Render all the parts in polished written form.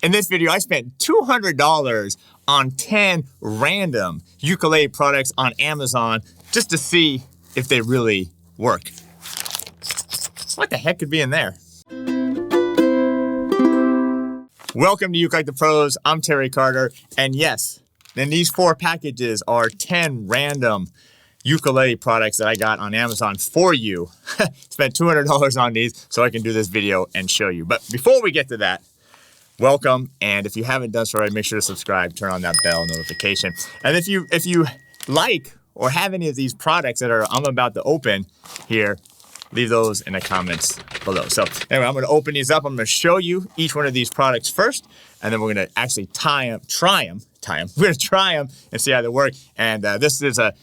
In this video, I spent $200 on 10 random ukulele products on Amazon just to see if they really work. What the heck could be in there? Welcome to Ukelikethepros. I'm Terry Carter, and yes, in these 4 packages are 10 random ukulele products that I got on Amazon for you. Spent $200 on these so I can do this video and show you. But before we get to that, welcome, and if you haven't done so already, make sure to subscribe, turn on that bell notification. And if you like or have any of these products that I'm about to open here, leave those in the comments below. So anyway, I'm going to open these up. I'm going to show you each one of these products first, and then we're going to actually try them. We're going to try them and see how they work. And this is a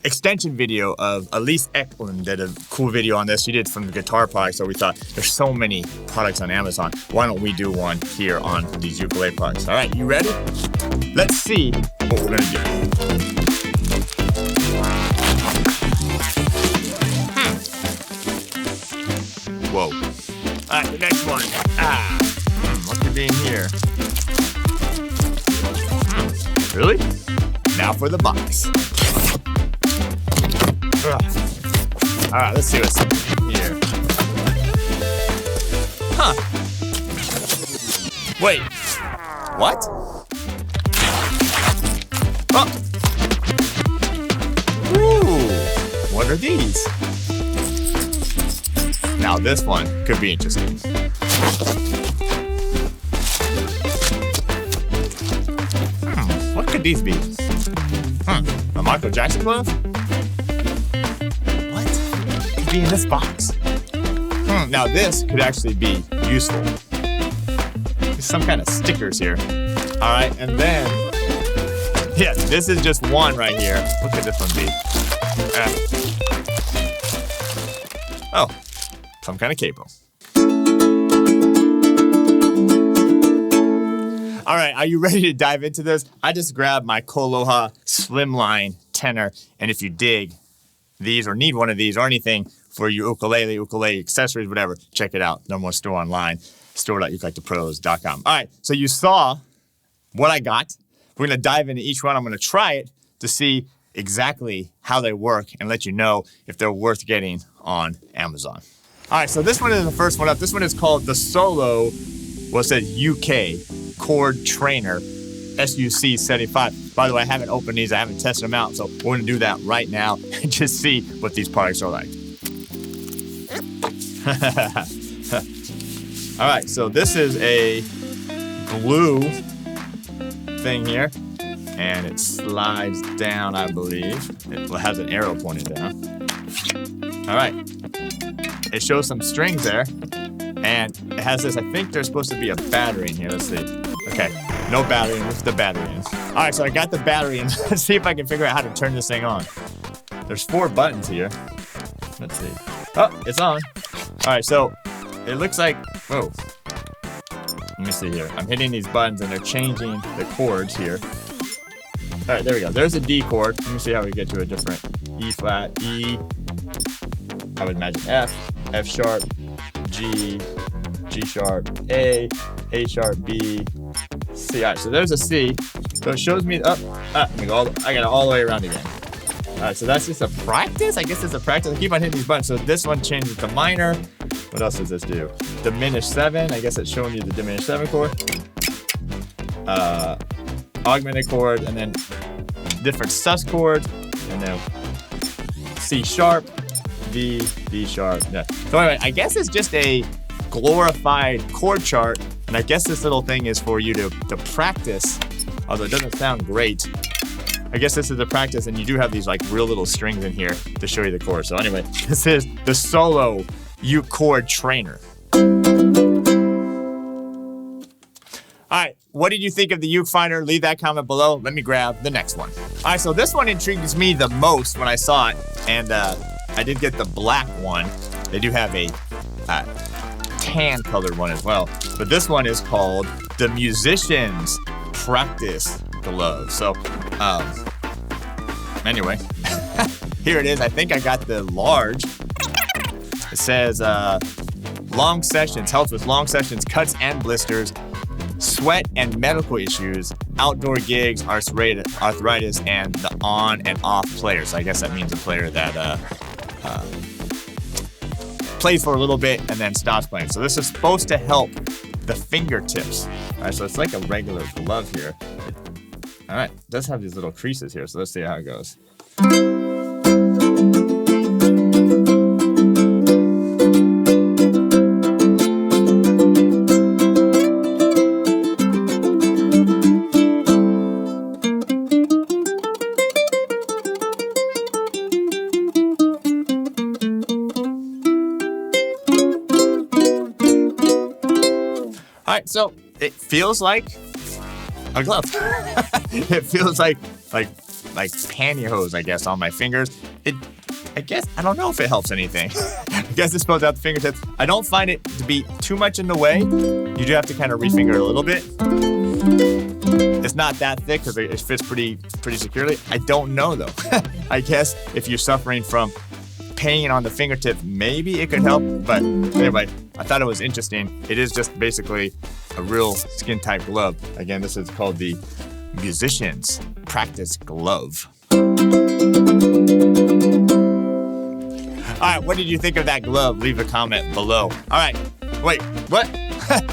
extension video of Elise Eklund did a cool video on this. She did from the guitar products, so we thought there's so many products on Amazon. Why don't we do one here on these ukulele products? All right, you ready? Let's see what we're going to do. Whoa. All right, the next one. What could be in here? Really? Now for the box. All right, let's see what's here. Huh. Wait. What? Oh. Ooh. What are these? Now this one could be interesting. What could these be? A Michael Jackson glove? What could be in this box? Now this could actually be useful. There's some kind of stickers here. All right, and then, yes, this is just one right here. What could this one be? Oh. Some kind of capo. All right, are you ready to dive into this? I just grabbed my Koloha Slimline tenor, and if you dig these or need one of these or anything for your ukulele accessories, whatever, check it out. Number one store online, store.ukelikethepros.com. All right, so you saw what I got. We're gonna dive into each one. I'm gonna try it to see exactly how they work and let you know if they're worth getting on Amazon. All right, so this one is the first one up. This one is called the Solo, well, it says UK Chord Trainer SUC 75. By the way, I haven't opened these. I haven't tested them out, so we're gonna do that right now and just see what these products are like. All right, so this is a glue thing here, and it slides down, I believe. It has an arrow pointing down. All right. It shows some strings there, and it has this, I think there's supposed to be a battery in here. Let's see. Okay, no battery, what's the battery in? All right, so I got the battery in. Let's see if I can figure out how to turn this thing on. There's 4 buttons here. Let's see. Oh, it's on. All right, so it looks like, whoa. Let me see here. I'm hitting these buttons and they're changing the chords here. All right, there we go. There's a D chord. Let me see how we get to a different E flat, E, I would imagine F, F sharp, G, G sharp, A sharp, B, C. All right, so there's a C. So it shows me I got it all the way around again. All right, so that's just a practice? I guess it's a practice. I keep on hitting these buttons. So this one changes to minor. What else does this do? Diminished 7. I guess it's showing you the diminished 7 chord. Augmented chord, and then different sus chords, and then C sharp, D sharp. Yeah. So anyway, I guess it's just a glorified chord chart, and I guess this little thing is for you to practice, although it doesn't sound great. I guess this is the practice, and you do have these like real little strings in here to show you the chords. So anyway, this is the Solo Uke Chord Trainer. All right, what did you think of the Uke Finder? Leave that comment below. Let me grab the next one. All right, so this one intrigues me the most when I saw it, and I did get the black one. They do have a tan colored one as well, but this one is called the Musician's Practice Glove. So anyway, here it is. I think I got the large. It says long sessions, helps with long sessions, cuts and blisters, sweat and medical issues, outdoor gigs, arthritis, and the on and off players. So I guess that means a player that plays for a little bit and then stops playing. So this is supposed to help the fingertips. All right, so it's like a regular glove here. All right, it does have these little creases here, so let's see how it goes. All right, so it feels like a glove. It feels like pantyhose, I guess, on my fingers. I guess, I don't know if it helps anything. I guess it's supposed to have the fingertips. I don't find it to be too much in the way. You do have to kind of refinger it a little bit. It's not that thick because it fits pretty securely. I don't know though. I guess if you're suffering from pain on the fingertip, maybe it could help. But anyway, I thought it was interesting. It is just basically a real skin type glove. Again, this is called the Musician's Practice Glove. All right, what did you think of that glove? Leave a comment below. All right, wait, what?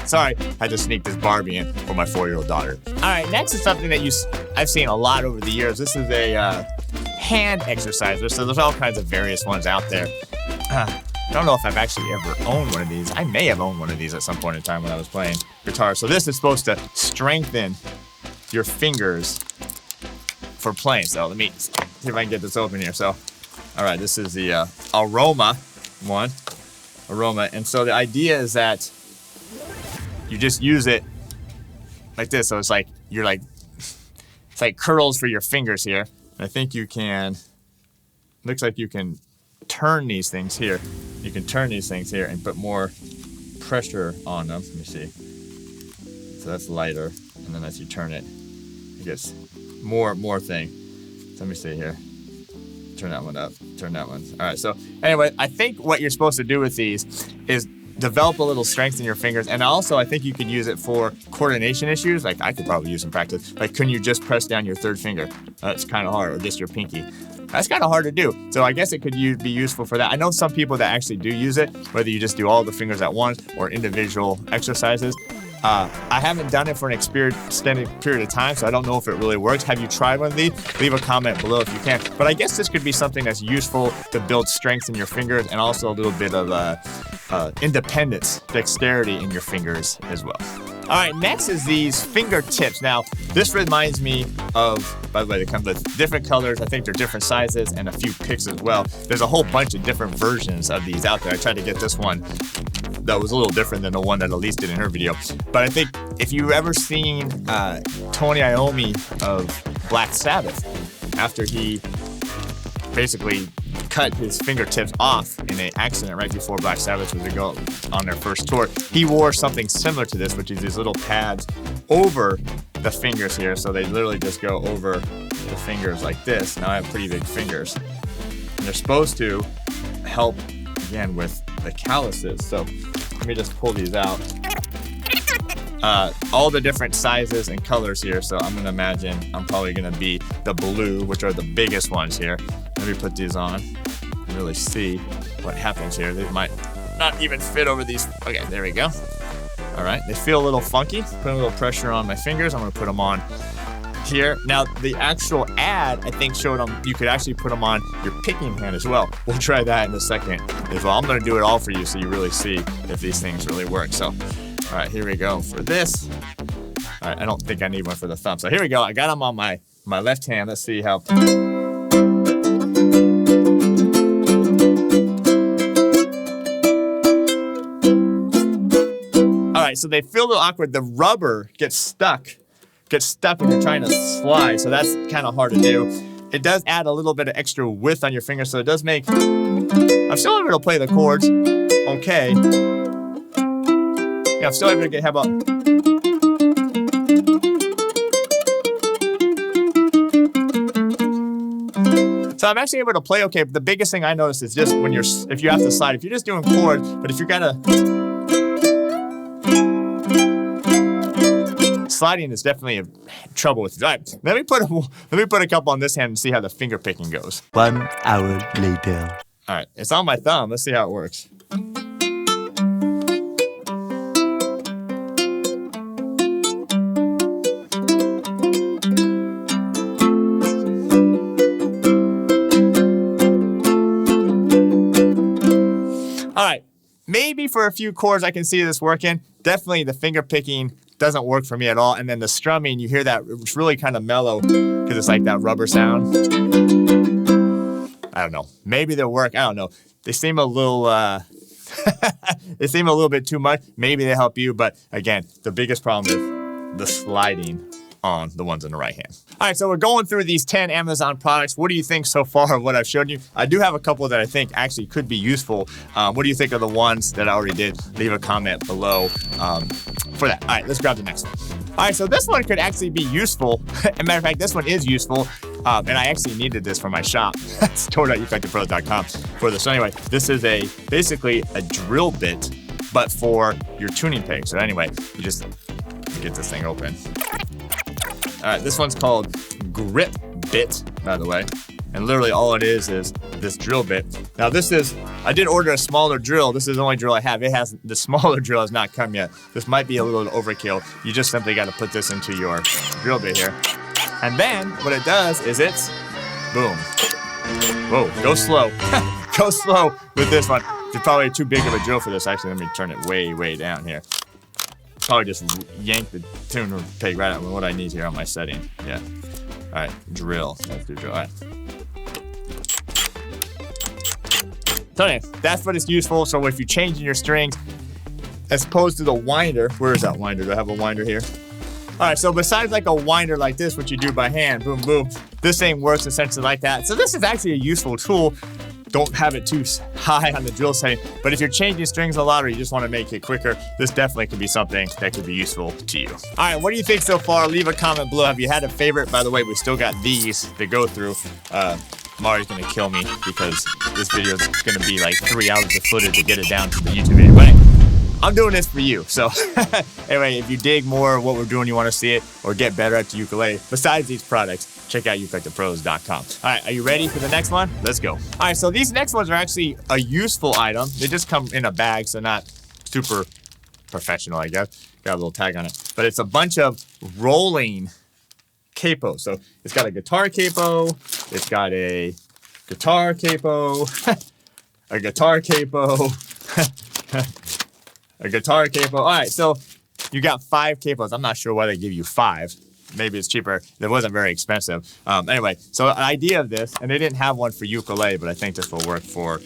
Sorry, I had to sneak this Barbie in for my 4-year-old daughter. All right, next is something that I've seen a lot over the years. This is a hand exerciser. So there's all kinds of various ones out there. I don't know if I've actually ever owned one of these. I may have owned one of these at some point in time when I was playing guitar. So this is supposed to strengthen your fingers for playing. So let me see if I can get this open here. So, all right, this is the Aroma one. Aroma. And so the idea is that you just use it like this. So it's like, it's like curls for your fingers here. I think you can, looks like you can turn these things here. You can turn these things here and put more pressure on them. Let me see. So that's lighter. And then as you turn it, it gets more thing. So let me see here. Turn that one up, turn that one. All right, so anyway, I think what you're supposed to do with these is develop a little strength in your fingers. And also, I think you could use it for coordination issues. Like I could probably use in practice. Like, can you just press down your third finger? That's kind of hard, or just your pinky. That's kind of hard to do. So I guess it could be useful for that. I know some people that actually do use it, whether you just do all the fingers at once or individual exercises. I haven't done it for an extended period of time, so I don't know if it really works. Have you tried one of these? Leave a comment below if you can. But I guess this could be something that's useful to build strength in your fingers and also a little bit of independence, dexterity in your fingers as well. All right, next is these fingertips. Now, this reminds me of, by the way, they come with different colors. I think they're different sizes and a few picks as well. There's a whole bunch of different versions of these out there. I tried to get this one that was a little different than the one that Elise did in her video. But I think if you've ever seen Tony Iommi of Black Sabbath, after he basically cut his fingertips off in an accident right before Black Sabbath was to go on their first tour, he wore something similar to this, which is these little pads over the fingers here. So they literally just go over the fingers like this. Now I have pretty big fingers. And they're supposed to help, again, with the calluses. So let me just pull these out. All the different sizes and colors here. So I'm gonna imagine I'm probably gonna be the blue, which are the biggest ones here. Let me put these on and really see what happens here. They might not even fit over these. Okay, there we go. All right, they feel a little funky. Put a little pressure on my fingers. I'm gonna put them on here. Now, the actual ad, I think, showed them you could actually put them on your picking hand as well. We'll try that in a second as well. I'm gonna do it all for you so you really see if these things really work. So, all right, here we go for this. All right, I don't think I need one for the thumb. So here we go. I got them on my left hand. Let's see how. All right, so they feel a little awkward. The rubber gets stuck when you're trying to slide, so that's kind of hard to do. It does add a little bit of extra width on your finger, so it does make. I'm still able to play the chords. Okay. Yeah, I'm still able to get. How about? So I'm actually able to play okay, but the biggest thing I noticed is just when if you have to slide, if you're just doing chords, but if you're gonna. sliding is definitely a trouble with it. All right, let me put a couple on this hand and see how the finger picking goes. 1 hour later. All right, it's on my thumb. Let's see how it works. All right, maybe for a few chords I can see this working. Definitely the finger picking doesn't work for me at all. And then the strumming, you hear that it's really kind of mellow because it's like that rubber sound. I don't know. Maybe they'll work. I don't know. They seem a little they seem a little bit too much. Maybe they help you, but again, the biggest problem is the sliding on the ones on the right hand. All right, so we're going through these 10 Amazon products. What do you think so far of what I've shown you? I do have a couple that I think actually could be useful. What do you think of the ones that I already did? Leave a comment below for that. All right, let's grab the next one. All right, so this one could actually be useful. As a matter of fact, this one is useful. And I actually needed this for my shop. It's Chord.ukelikethepros.com for this. So anyway, this is basically a drill bit, but for your tuning peg. So anyway, you just get this thing open. All right, this one's called Grip Bit, by the way. And literally all it is this drill bit. Now this is, I did order a smaller drill. This is the only drill I have. The smaller drill has not come yet. This might be a little overkill. You just simply got to put this into your drill bit here. And then what it does is it's, boom. Whoa, go slow. Go slow with this one. It's probably too big of a drill for this. Actually, let me turn it way, way down here. Probably just yank the tuner peg right out with what I need here on my setting. Yeah. All right, drill. Let's do drill. All right. So anyway, that's what it's useful. So if you're changing your strings, as opposed to the winder, where is that winder? Do I have a winder here? All right, so besides like a winder like this, which you do by hand, boom, boom, this thing works essentially like that. So this is actually a useful tool. Don't have it too high on the drill setting, but if you're changing strings a lot or you just want to make it quicker, this definitely could be something that could be useful to you. All right, what do you think so far? Leave a comment below. Have you had a favorite? By the way, we still got these to go through. Mari's gonna kill me because this video is gonna be like 3 hours of footage to get it down to the YouTube video. But anyway, I'm doing this for you. So anyway, if you dig more of what we're doing, you want to see it or get better at the ukulele, besides these products, check out ukelikethepros.com. All right, are you ready for the next one? Let's go. All right, so these next ones are actually a useful item. They just come in a bag, so not super professional, I guess. Got a little tag on it. But it's a bunch of rolling capo. So it's got a guitar capo, it's got a guitar capo, a guitar capo, a guitar capo. All right, so you got 5 capos. I'm not sure why they give you 5. Maybe it's cheaper. It wasn't very expensive. Anyway, so the idea of this, and they didn't have one for ukulele, but I think this will work for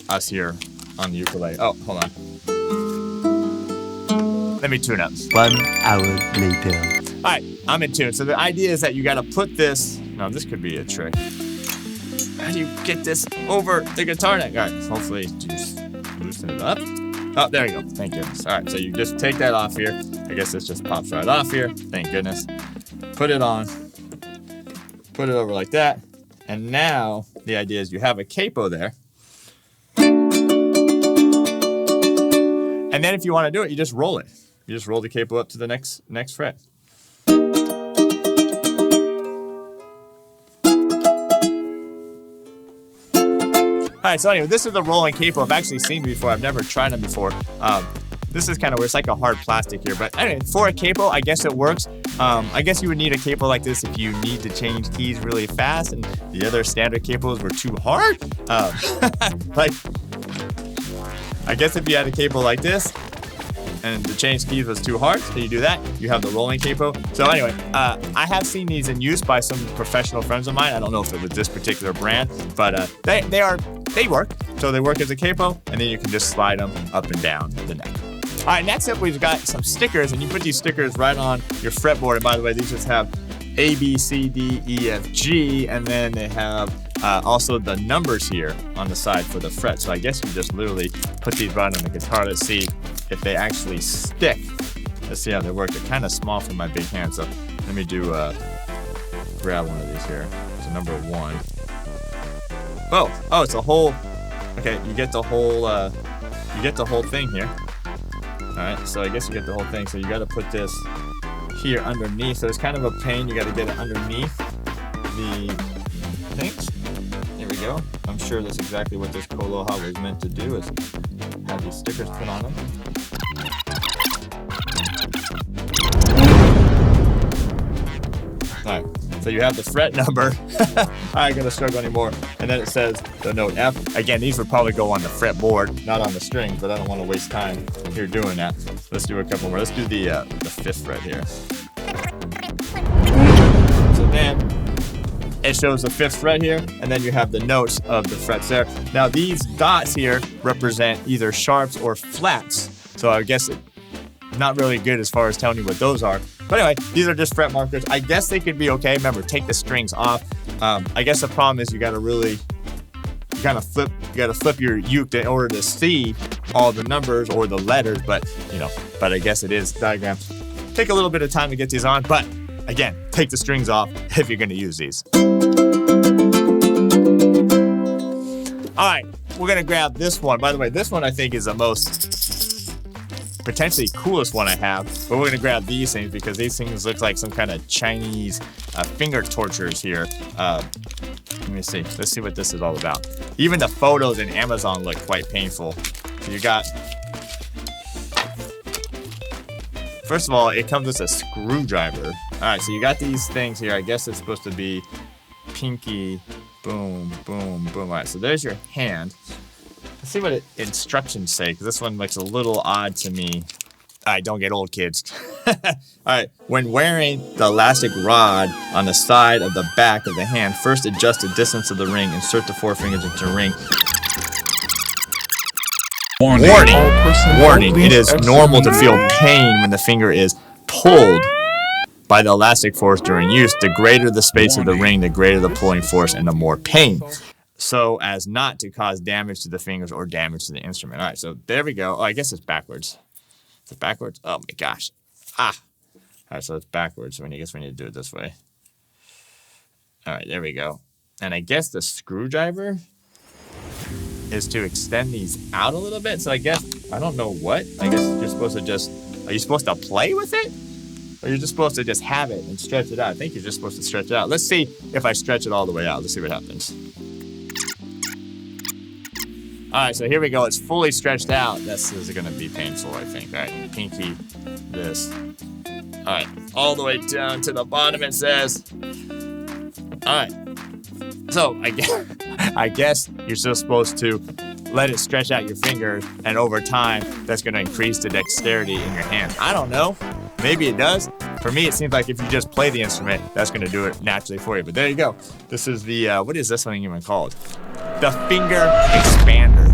us here on the ukulele. Oh, hold on. Let me tune up. 1 hour later. All right, I'm in tune. So the idea is that you got to put this. Now this could be a trick. How do you get this over the guitar neck? All right, hopefully just loosen it up. Oh, there you go. Thank goodness. All right, so you just take that off here. I guess this just pops right off here. Thank goodness. Put it on. Put it over like that. And now the idea is you have a capo there. And then if you want to do it, you just roll it. You just roll the capo up to the next fret. All right, so anyway, this is the rolling capo. I've actually seen before. I've never tried them before. This is kind of where it's like a hard plastic here. But anyway, for a capo, I guess it works. I guess you would need a capo like this if you need to change keys really fast and the other standard capos were too hard. Like, I guess if you had a capo like this and the change keys was too hard, so you do that, you have the rolling capo. So anyway, I have seen these in use by some professional friends of mine. I don't know if it was this particular brand, but they work. So they work as a capo, and then you can just slide them up and down the neck. All right, next up we've got some stickers, and you put these stickers right on your fretboard. And by the way, these just have A, B, C, D, E, F, G, and then they have also the numbers here on the side for the fret. So I guess you just literally put these right on the guitar. Let's see if they actually stick. Let's see how they work. They're kind of small for my big hand, so let me do grab one of these here. So number 1. Oh, it's a whole. Okay, you get the whole thing here. All right, so I guess you get the whole thing. So you got to put this here underneath. So it's kind of a pain. You got to get it underneath the things. There we go. I'm sure that's exactly what this Koloha was meant to do, is have these stickers put on them. All right, so you have the fret number. I ain't gonna struggle anymore. And then it says the note F. Again, these would probably go on the fretboard, not on the strings, but I don't want to waste time here doing that. Let's do a couple more. Let's do the 5th fret here. So then it shows the 5th fret here, and then you have the notes of the frets there. Now these dots here represent either sharps or flats. So I guess it's not really good as far as telling you what those are. But anyway, these are just fret markers. I guess they could be okay. Remember, take the strings off. I guess the problem is you gotta flip your uke in order to see all the numbers or the letters, but I guess it is diagram. Take a little bit of time to get these on, but again, take the strings off if you're gonna use these. All right, we're gonna grab this one. By the way, this one I think is the most potentially coolest one I have, but we're gonna grab these things because these things look like some kind of Chinese finger tortures here. Let me see. Let's see what this is all about. Even the photos in Amazon look quite painful. So you got, first of all, it comes with a screwdriver. All right, so you got these things here. I guess it's supposed to be pinky, boom, boom, boom. All right, so there's your hand. Let's see what instructions say, because this one looks a little odd to me. All right, don't get old, kids. All right, when wearing the elastic rod on the side of the back of the hand, first adjust the distance of the ring. Insert the 4 fingers into the ring. Warning. It is normal to feel pain when the finger is pulled by the elastic force during use. The greater the space of the ring, the greater the pulling force and the more pain. So as not to cause damage to the fingers or damage to the instrument. All right, so there we go. Oh, I guess it's backwards. Is it backwards? Oh my gosh. All right, so it's backwards. So I guess we need to do it this way. All right, there we go. And I guess the screwdriver is to extend these out a little bit. So I guess, I don't know what. I guess you're supposed to just, are you supposed to play with it? Or you're just supposed to just have it and stretch it out? I think you're just supposed to stretch it out. Let's see if I stretch it all the way out. Let's see what happens. All right, so here we go. It's fully stretched out. This is gonna be painful, I think. All right, pinky, this. All right, all the way down to the bottom it says. All right, so I guess you're still supposed to let it stretch out your fingers, and over time, that's gonna increase the dexterity in your hand. I don't know, maybe it does. For me, it seems like if you just play the instrument, that's gonna do it naturally for you. But there you go. This is the, what is this thing even called? The finger expander.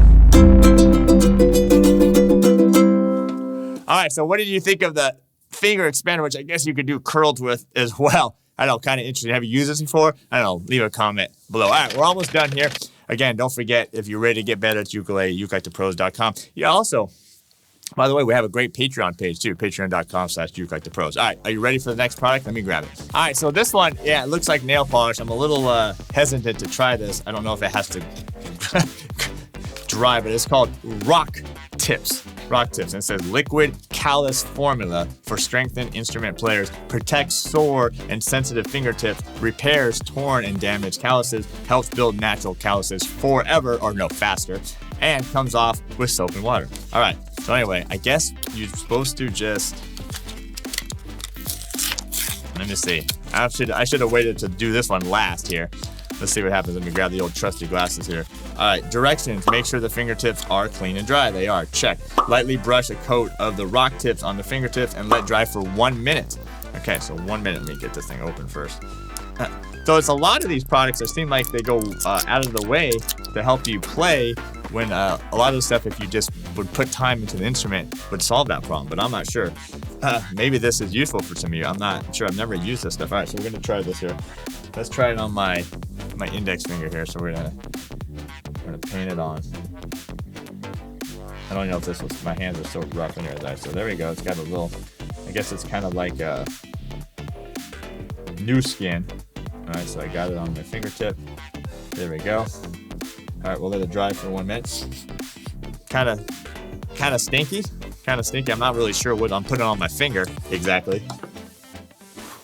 All right, so what did you think of the finger expander, which I guess you could do curls with as well? I don't know, kind of interesting. Have you used this before? I don't know, leave a comment below. All right, we're almost done here. Again, don't forget, if you're ready to get better at ukulele, ukelikethepros.com. Yeah, also, by the way, we have a great Patreon page too, patreon.com/ukelikethepros. All right, are you ready for the next product? Let me grab it. All right, so this one, yeah, it looks like nail polish. I'm a little hesitant to try this. I don't know if it has to dry, but it's called Rock Tips. Rock Tips, and it says liquid Callus formula for strengthened instrument players, protects sore and sensitive fingertips, repairs torn and damaged calluses, helps build natural calluses forever, or no, faster, and comes off with soap and water. All right, so anyway, I guess you're supposed to just, let me see. I should have waited to do this one last here. Let's see what happens. Let me grab the old trusty glasses here. All right, directions. Make sure the fingertips are clean and dry. They are. Check. Lightly brush a coat of the rock tips on the fingertips and let dry for 1 minute. Okay, so 1 minute. Let me get this thing open first. So it's a lot of these products that seem like they go out of the way to help you play, when a lot of the stuff, if you just would put time into the instrument, would solve that problem, but I'm not sure. Maybe this is useful for some of you. I'm not sure. I've never used this stuff. All right, so we're gonna try this here. Let's try it on my index finger here. So we're gonna paint it on. I don't know if this was, my hands are so rough in here. So there we go. It's got a little, I guess it's kind of like a new skin. All right, so I got it on my fingertip. There we go. All right, we'll let it dry for 1 minute. Kind of stinky. I'm not really sure what I'm putting on my finger exactly.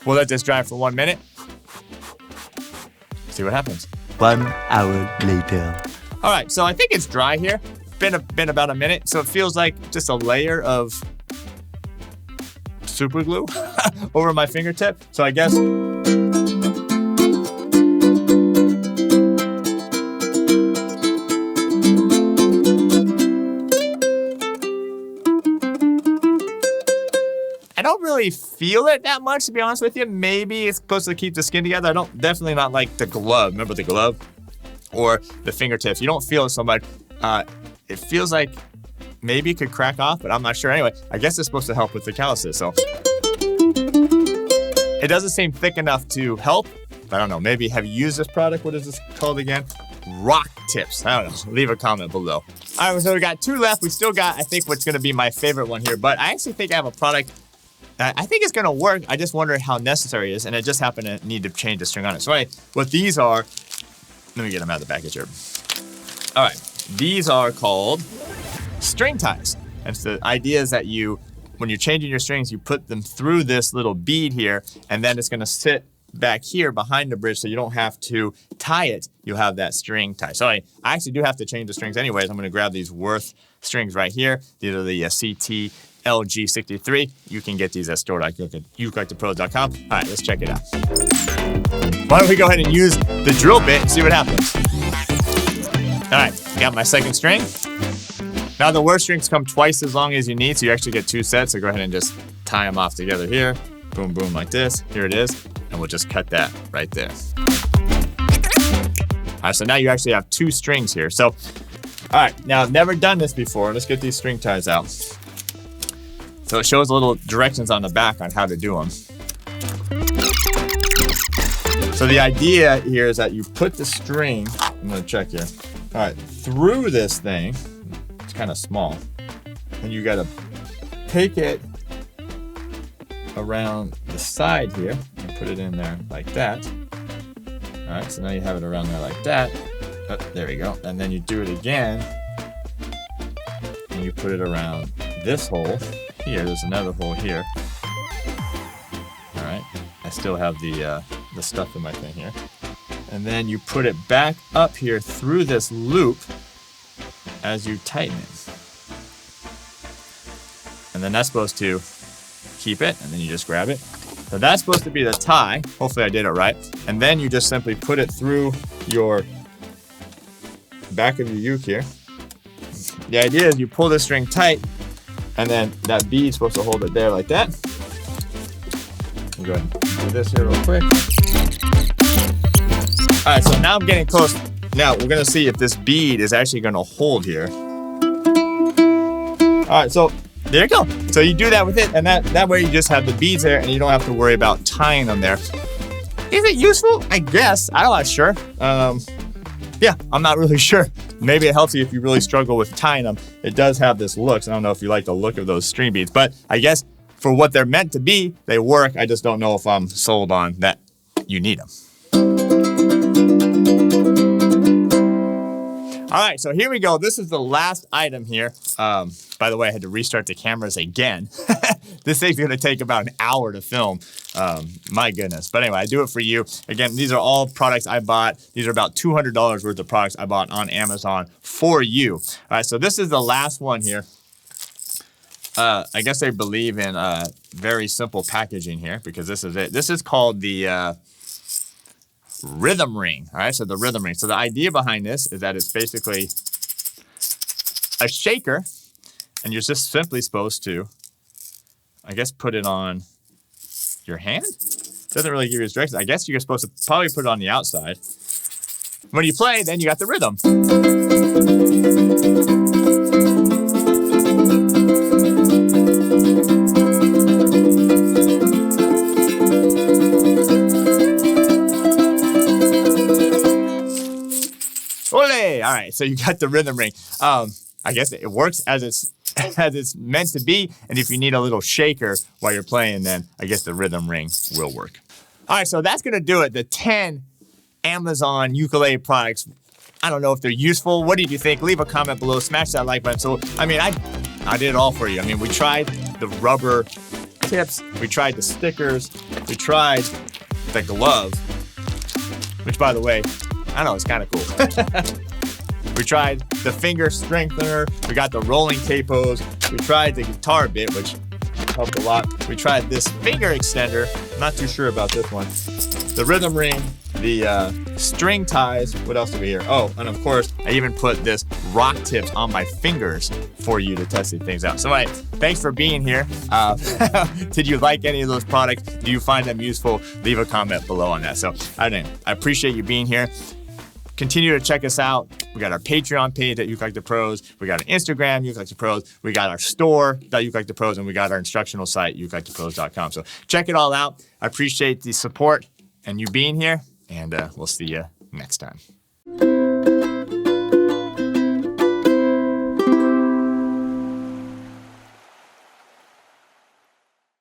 We'll let this dry for 1 minute. See what happens. 1 hour later. All right, so I think it's dry here. Been about a minute, so it feels like just a layer of super glue over my fingertip. So I guess I don't really feel it that much, to be honest with you. Maybe it's supposed to keep the skin together. I don't, definitely not like the glove. Remember the glove? Or the fingertips. You don't feel it so much. It feels like maybe it could crack off, but I'm not sure. Anyway, I guess it's supposed to help with the calluses. So it doesn't seem thick enough to help. I don't know. Maybe have you used this product? What is this called again? Rock Tips. I don't know. Leave a comment below. All right, so we got 2 left. We still got, I think, what's going to be my favorite one here. But I actually think I have a product. I think it's going to work. I just wonder how necessary it is. And I just happen to need to change the string on it. So anyway, what these are, let me get them out of the package here. All right. These are called string ties. And so the idea is that when you're changing your strings, you put them through this little bead here, and then it's going to sit back here behind the bridge so you don't have to tie it. You'll have that string tie. So I actually do have to change the strings anyways. I'm going to grab these Worth strings right here. These are the CT LG63. You can get these at store.ukelikethepros.com. All right, let's check it out. Why don't we go ahead and use the drill bit and see what happens. All right, got my second string. Now the Worth strings come twice as long as you need, so you actually get 2 sets. So go ahead and just tie them off together here. Boom, boom, like this. Here it is. And we'll just cut that right there. All right, so now you actually have 2 strings here. So, all right, now I've never done this before. Let's get these string ties out. So it shows little directions on the back on how to do them. So the idea here is that you put the string, I'm gonna check here. All right, through this thing, it's kind of small. And you gotta take it around the side here and put it in there like that. All right, so now you have it around there like that. Oh, there we go. And then you do it again. And you put it around this hole here. There's another hole here. All right, I still have the stuff in my thing here. And then you put it back up here through this loop as you tighten it. And then that's supposed to keep it, and then you just grab it. So that's supposed to be the tie. Hopefully I did it right. And then you just simply put it through your back of your uke here. The idea is you pull the string tight, and then that bead's supposed to hold it there like that. I'll go ahead and do this here real quick. All right, so now I'm getting close. Now we're gonna see if this bead is actually gonna hold here. All right, so there you go. So you do that with it, and that way you just have the beads there, and you don't have to worry about tying them there. Is it useful? I guess. I'm not sure. Yeah, I'm not really sure. Maybe it helps you if you really struggle with tying them. It does have this look, so I don't know if you like the look of those string beads, but I guess for what they're meant to be, they work. I just don't know if I'm sold on that you need them. All right, so here we go. This is the last item here. By the way, I had to restart the cameras again. This thing's gonna take about an hour to film. My goodness. But anyway, I do it for you. Again, these are all products I bought. These are about $200 worth of products I bought on Amazon for you. All right, so this is the last one here. I guess they believe in very simple packaging here because this is it. This is called the rhythm ring. All right, so the rhythm ring. So the idea behind this is that it's basically a shaker, and you're just simply supposed to, I guess, put it on your hand. Doesn't really give you directions. I guess you're supposed to probably put it on the outside. When you play, then you got the rhythm. Ole! All right, so you got the rhythm ring. I guess it works as it's meant to be, and if you need a little shaker while you're playing, then I guess the rhythm ring will work. All right, so that's gonna do it. The 10 Amazon ukulele products. I don't know if they're useful. What did you think? Leave a comment below. Smash that like button. So, I mean, I did it all for you. I mean, we tried the rubber tips. We tried the stickers. We tried the glove, which, by the way, I know, it's kind of cool. We tried the finger strengthener. We got the rolling capos. We tried the guitar bit, which helped a lot. We tried this finger extender. I'm not too sure about this one. The rhythm ring, the string ties. What else do we hear? Oh, and of course, I even put this rock tips on my fingers for you to test these things out. So anyway, thanks for being here. Did you like any of those products? Do you find them useful? Leave a comment below on that. So I appreciate you being here. Continue to check us out. We got our Patreon page at ukelikethepros. We got our Instagram, ukelikethepros. We got our store, ukelikethepros, and we got our instructional site, ukelikethepros.com. So check it all out. I appreciate the support and you being here, and we'll see you next time.